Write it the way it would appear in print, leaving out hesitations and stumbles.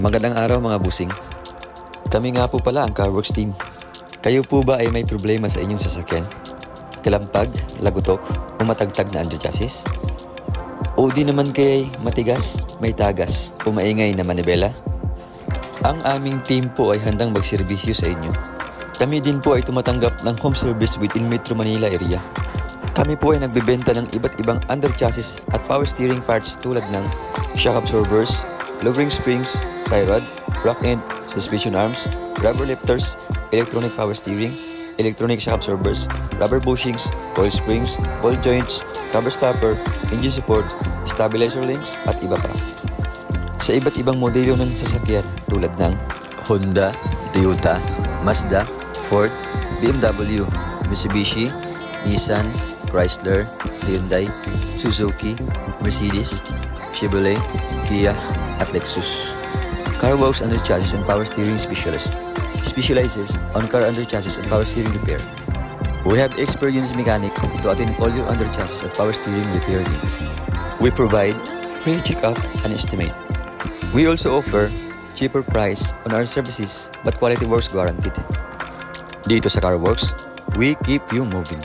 Magandang araw mga busing. Kami nga po pala ang Worx team. Kayo po ba ay may problema sa inyong sasakyan? Kalampag, lagutok, o matagtag na underchassis? O di naman kay matigas, may tagas, o maingay na manibela? Ang aming team po ay handang magserbisyo sa inyo. Kami din po ay tumatanggap ng home service within Metro Manila area. Kami po ay nagbebenta ng iba't ibang underchassis at power steering parts tulad ng shock absorbers, Coil Springs, tie rod, rock end, suspension arms, rubber lifters, electronic power steering, electronic shock absorbers, rubber bushings, coil springs, ball joints, cover stopper, engine support, stabilizer links, at iba pa. Sa iba't ibang modelo ng sasakyan tulad ng Honda, Toyota, Mazda, Ford, BMW, Mitsubishi, Nissan, Chrysler, Hyundai, Suzuki, Mercedes, Chevrolet, Kia, at Lexus. Worx Underchassis and Power Steering Specialist specializes on car underchassis and power steering repair. We have experienced mechanic to attend all your underchassis and power steering repair needs. We provide free check-up and estimate. We also offer cheaper price on our services but quality works guaranteed. Dito sa Worx, we keep you moving.